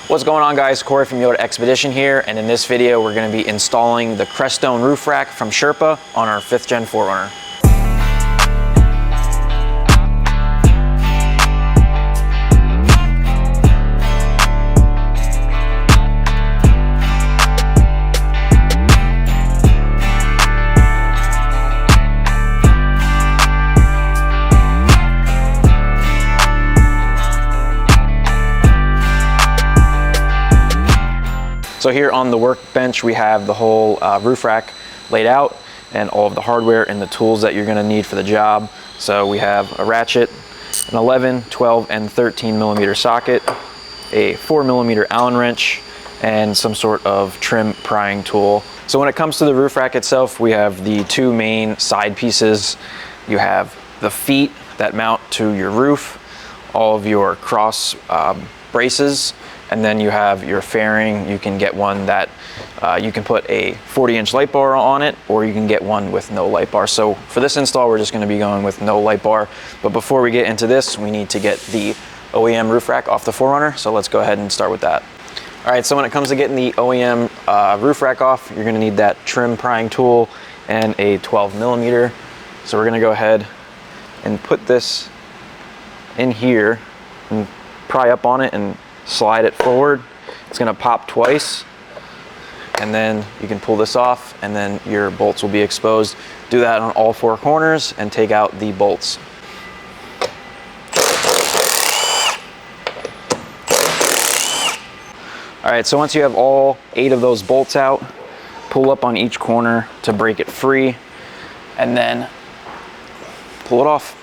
What's going on, guys? Corey from Yoda Expedition here, and in this video we're going to be installing the Crestone roof rack from Sherpa on our 5th gen 4Runner. So here on the workbench we have the whole roof rack laid out and all of the hardware and the tools that you're going to need for the job. So we have a ratchet, an 11, 12, and 13 millimeter socket, a 4 millimeter Allen wrench, and some sort of trim prying tool. So when it comes to the roof rack itself, we have the two main side pieces. You have the feet that mount to your roof, all of your cross braces, and then you have your fairing. You can get one that you can put a 40-inch light bar on it, or you can get one with no light bar. So for this install, we're just going to be going with no light bar. But before we get into this, we need to get the OEM roof rack off the 4Runner. So let's go ahead and start with that. All right, so when it comes to getting the OEM roof rack off, you're going to need that trim prying tool and a 12 millimeter. So we're going to go ahead and put this in here and pry up on it and slide it forward. It's going to pop twice, and then you can pull this off, and then your bolts will be exposed. Do that on all four corners and take out the bolts. All right, so once you have all 8 of those bolts out, pull up on each corner to break it free, and then pull it off.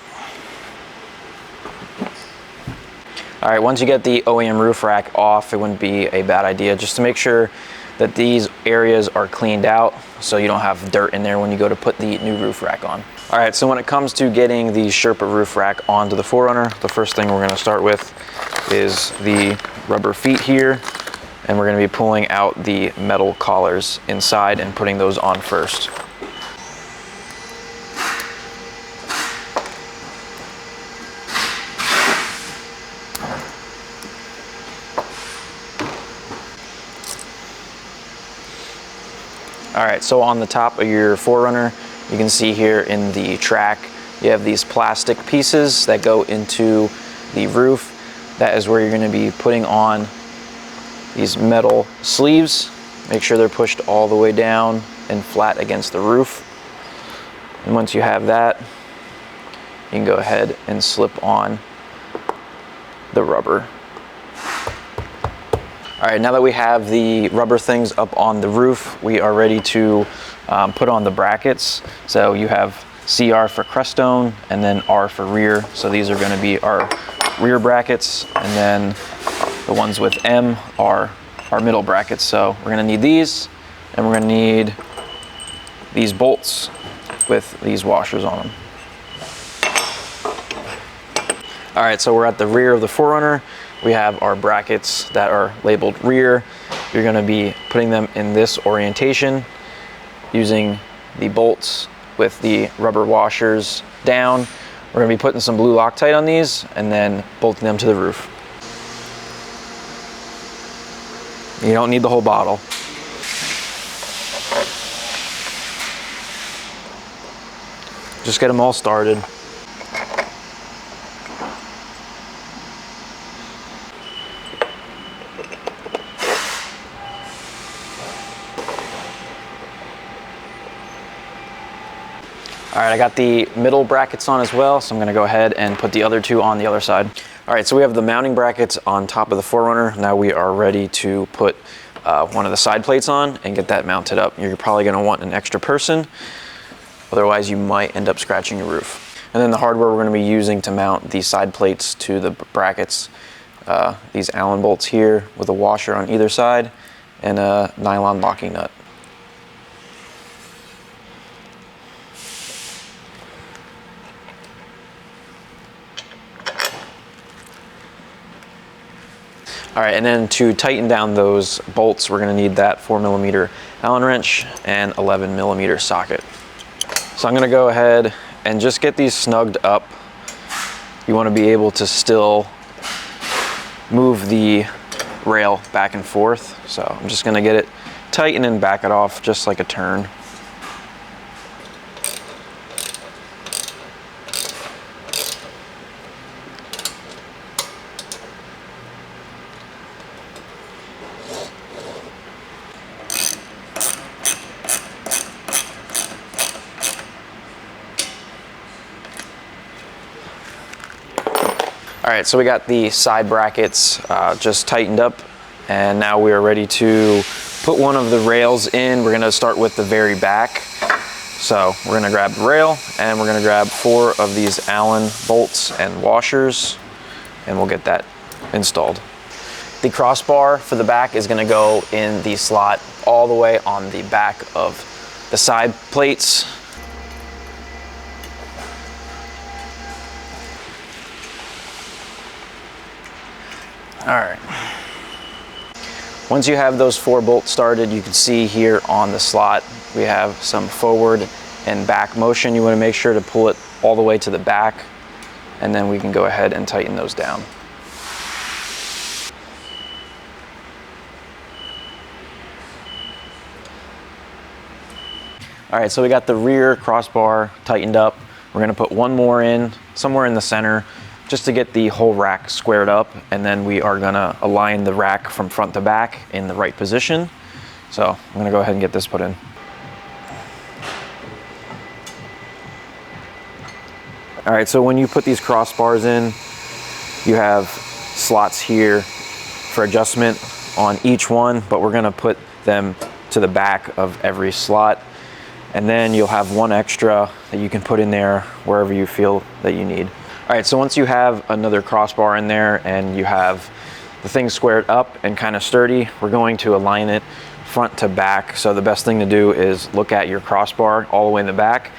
All right, once you get the OEM roof rack off, it wouldn't be a bad idea just to make sure that these areas are cleaned out so you don't have dirt in there when you go to put the new roof rack on. All right, so when it comes to getting the Sherpa roof rack onto the 4Runner, the first thing we're gonna start with is the rubber feet here, and we're gonna be pulling out the metal collars inside and putting those on first. All right, so on the top of your 4Runner, you can see here in the track, you have these plastic pieces that go into the roof. That is where you're gonna be putting on these metal sleeves. Make sure they're pushed all the way down and flat against the roof. And once you have that, you can go ahead and slip on the rubber. All right, now that we have the rubber things up on the roof, we are ready to put on the brackets. So you have CR for Crestone and then R for rear. So these are gonna be our rear brackets, and then the ones with M are our middle brackets. So we're gonna need these, and we're gonna need these bolts with these washers on them. All right, so we're at the rear of the 4Runner. We have our brackets that are labeled rear. You're gonna be putting them in this orientation using the bolts with the rubber washers down. We're gonna be putting some blue Loctite on these and then bolting them to the roof. You don't need the whole bottle. Just get them all started. All right, I got the middle brackets on as well, so I'm gonna go ahead and put the other two on the other side. All right, so we have the mounting brackets on top of the 4Runner. Now we are ready to put one of the side plates on and get that mounted up. You're probably gonna want an extra person, otherwise you might end up scratching your roof. And then the hardware we're gonna be using to mount the side plates to the brackets, these Allen bolts here with a washer on either side and a nylon locking nut. All right, and then to tighten down those bolts, we're gonna need that 4 millimeter Allen wrench and 11 millimeter socket. So I'm gonna go ahead and just get these snugged up. You wanna be able to still move the rail back and forth. So I'm just gonna get it tight and then back it off just like a turn. All right, so we got the side brackets just tightened up, and now we are ready to put one of the rails in. We're gonna start with the very back. So we're gonna grab the rail, and we're gonna grab 4 of these Allen bolts and washers, and we'll get that installed. The crossbar for the back is gonna go in the slot all the way on the back of the side plates. All right. Once you have those 4 bolts started, you can see here on the slot, we have some forward and back motion. You want to make sure to pull it all the way to the back, and then we can go ahead and tighten those down. All right, so we got the rear crossbar tightened up. We're gonna put one more in, somewhere in the center, just to get the whole rack squared up, and then we are gonna align the rack from front to back in the right position. So I'm gonna go ahead and get this put in. All right, so when you put these crossbars in, you have slots here for adjustment on each one, but we're gonna put them to the back of every slot. And then you'll have one extra that you can put in there wherever you feel that you need. All right, so once you have another crossbar in there and you have the thing squared up and kind of sturdy, we're going to align it front to back. So the best thing to do is look at your crossbar all the way in the back.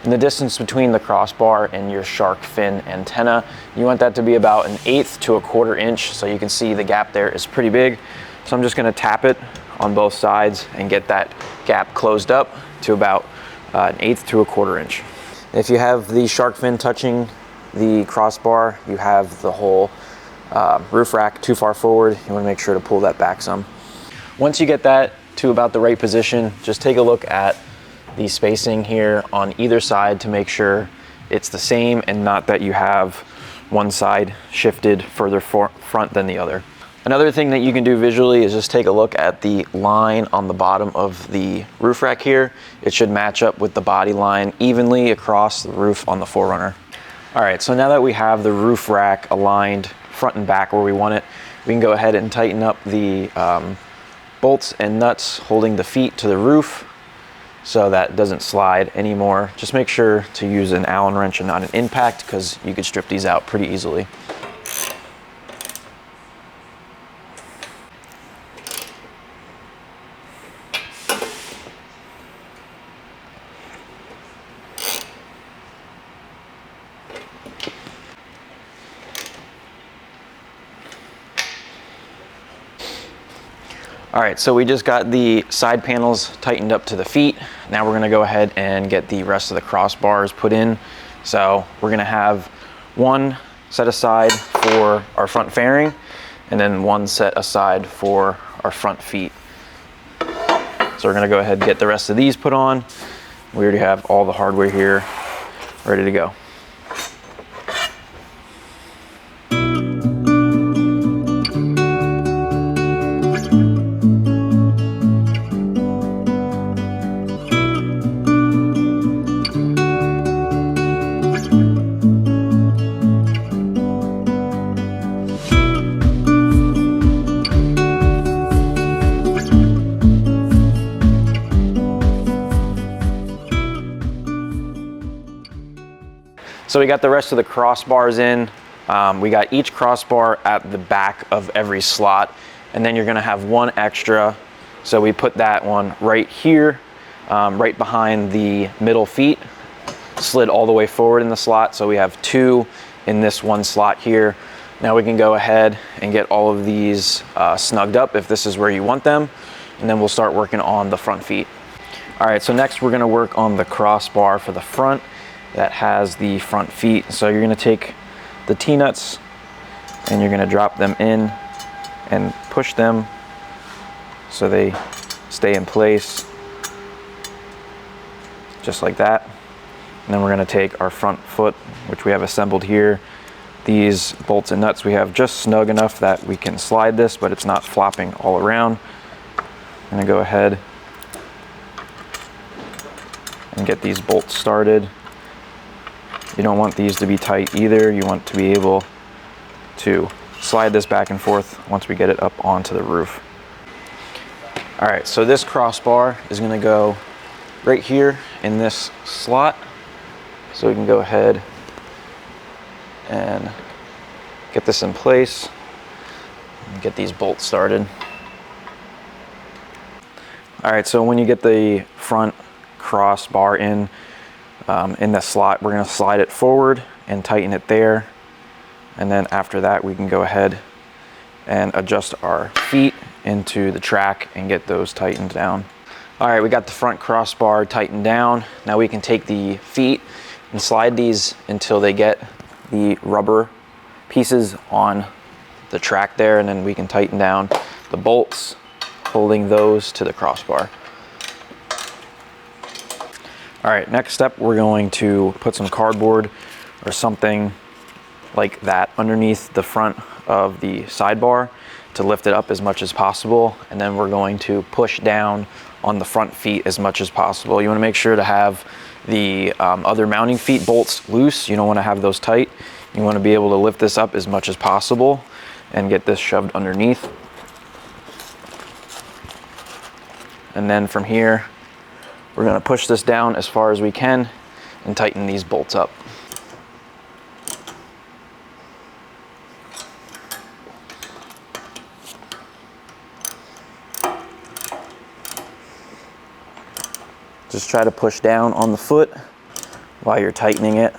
And the distance between the crossbar and your shark fin antenna, you want that to be about 1/8 to 1/4 inch. So you can see the gap there is pretty big. So I'm just gonna tap it on both sides and get that gap closed up to about 1/8 to 1/4 inch. If you have the shark fin touching the crossbar, you have the whole roof rack too far forward. You want to make sure to pull that back some. Once you get that to about the right position, just take a look at the spacing here on either side to make sure it's the same and not that you have one side shifted further front than the other. Another thing that you can do visually is just take a look at the line on the bottom of the roof rack here. It should match up with the body line evenly across the roof on the 4Runner. All right, so now that we have the roof rack aligned front and back where we want it, we can go ahead and tighten up the bolts and nuts holding the feet to the roof so that it doesn't slide anymore. Just make sure to use an Allen wrench and not an impact, because you could strip these out pretty easily. All right, so we just got the side panels tightened up to the feet. Now we're gonna go ahead and get the rest of the crossbars put in. So we're gonna have one set aside for our front fairing, and then one set aside for our front feet. So we're gonna go ahead and get the rest of these put on. We already have all the hardware here ready to go. So we got the rest of the crossbars in. We got each crossbar at the back of every slot, and then you're gonna have one extra. So we put that one right here, right behind the middle feet, slid all the way forward in the slot. So we have 2 in this one slot here. Now we can go ahead and get all of these snugged up if this is where you want them, and then we'll start working on the front feet. All right, so next we're gonna work on the crossbar for the front that has the front feet. So you're gonna take the T-nuts and you're gonna drop them in and push them so they stay in place, just like that. And then we're going to take our front foot, which we have assembled here. These bolts and nuts we have just snug enough that we can slide this, but it's not flopping all around. I'm going to go ahead and get these bolts started. You don't want these to be tight either. You want to be able to slide this back and forth once we get it up onto the roof. All right, so this crossbar is going to go right here in this slot. So we can go ahead and get this in place and get these bolts started. All right, so when you get the front crossbar in the slot, we're going to slide it forward and tighten it there. And then after that, we can go ahead and adjust our feet into the track and get those tightened down. All right, we got the front crossbar tightened down. Now we can take the feet and slide these until they get the rubber pieces on the track there, and then we can tighten down the bolts, holding those to the crossbar. All right, next step, we're going to put some cardboard or something like that underneath the front of the sidebar to lift it up as much as possible, and then we're going to push down on the front feet as much as possible. You want to make sure to have the other mounting feet bolts loose. You don't want to have those tight. You want to be able to lift this up as much as possible and get this shoved underneath. And then from here, we're going to push this down as far as we can and tighten these bolts up. Just try to push down on the foot while you're tightening it.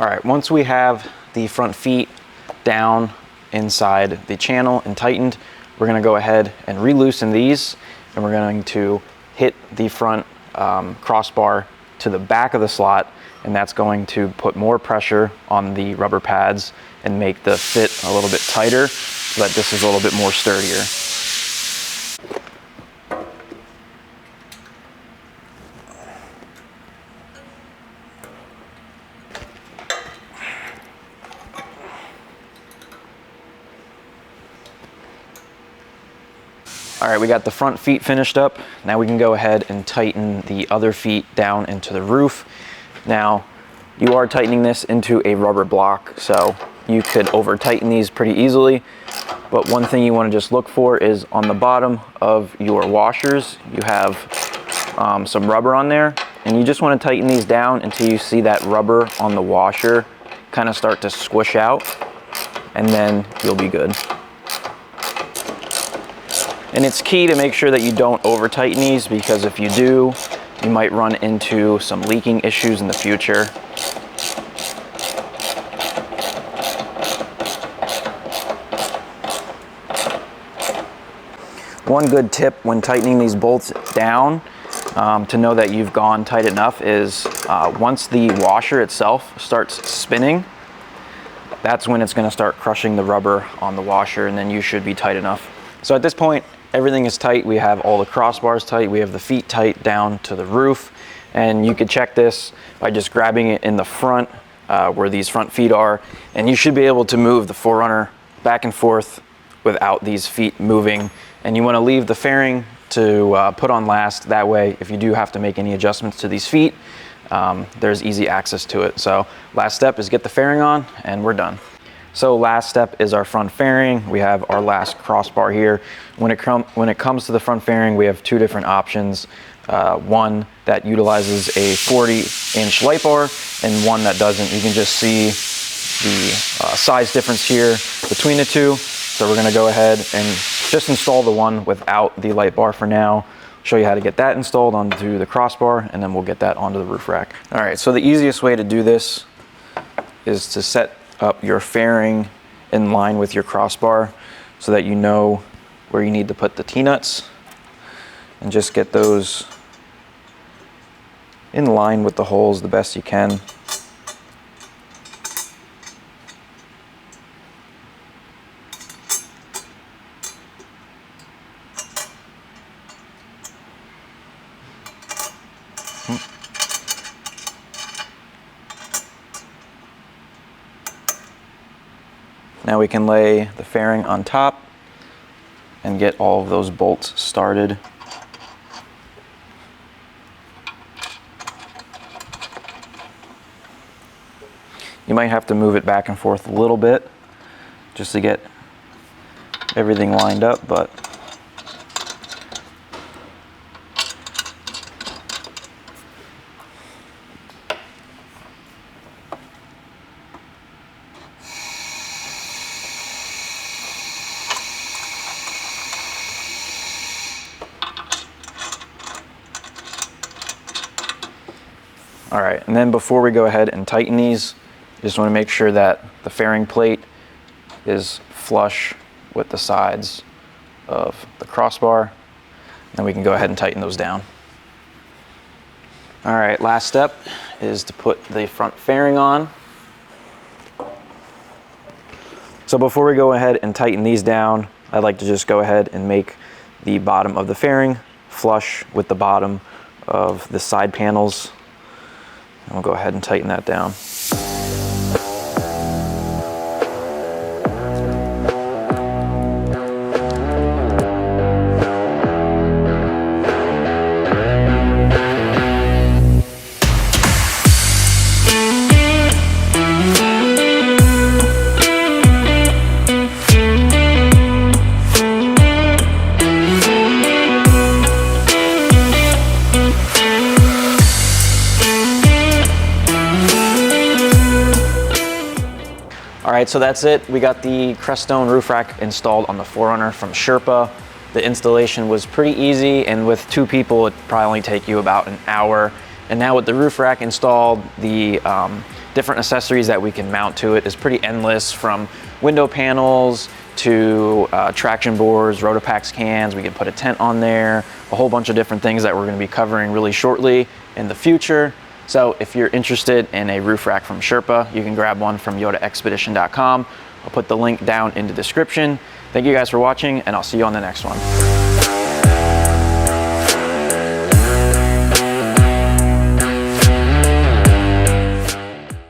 All right, once we have the front feet down inside the channel and tightened, we're going to go ahead and re-loosen these, and we're going to hit the front crossbar to the back of the slot, and that's going to put more pressure on the rubber pads and make the fit a little bit tighter so that this is a little bit more sturdier. All right, we got the front feet finished up. Now we can go ahead and tighten the other feet down into the roof. Now, you are tightening this into a rubber block, so you could over tighten these pretty easily. But one thing you want to just look for is on the bottom of your washers, you have some rubber on there, and you just want to tighten these down until you see that rubber on the washer kind of start to squish out, and then you'll be good. And it's key to make sure that you don't over tighten these, because if you do, you might run into some leaking issues in the future. One good tip when tightening these bolts down to know that you've gone tight enough is once the washer itself starts spinning, that's when it's going to start crushing the rubber on the washer, and then you should be tight enough. So at this point, everything is tight. We have all the crossbars tight. We have the feet tight down to the roof. And you could check this by just grabbing it in the front where these front feet are. And you should be able to move the 4Runner back and forth without these feet moving. And you want to leave the fairing to put on last. That way, if you do have to make any adjustments to these feet, there's easy access to it. So last step is get the fairing on, and we're done. So last step is our front fairing. We have our last crossbar here. When it comes to the front fairing, we have two different options. One that utilizes a 40-inch light bar and one that doesn't. You can just see the size difference here between the two. So we're gonna go ahead and just install the one without the light bar for now. Show you how to get that installed onto the crossbar, and then we'll get that onto the roof rack. All right, so the easiest way to do this is to set up your fairing in line with your crossbar so that you know where you need to put the T-nuts, and just get those in line with the holes the best you can. Now we can lay the fairing on top and get all of those bolts started. You might have to move it back and forth a little bit just to get everything lined up, but all right, and then before we go ahead and tighten these, you just want to make sure that the fairing plate is flush with the sides of the crossbar. Then we can go ahead and tighten those down. All right, last step is to put the front fairing on. So before we go ahead and tighten these down, I'd like to just go ahead and make the bottom of the fairing flush with the bottom of the side panels. And we'll go ahead and tighten that down. All right, so that's it. We got the Crestone roof rack installed on the 4Runner from Sherpa. The installation was pretty easy, and with 2 people, it'd probably only take you about an hour. And now with the roof rack installed, the different accessories that we can mount to it is pretty endless, from window panels to traction boards, Rotopax cans. We can put a tent on there, a whole bunch of different things that we're gonna be covering really shortly in the future. So if you're interested in a roof rack from Sherpa, you can grab one from yodaexpedition.com. I'll put the link down in the description. Thank you guys for watching, and I'll see you on the next one.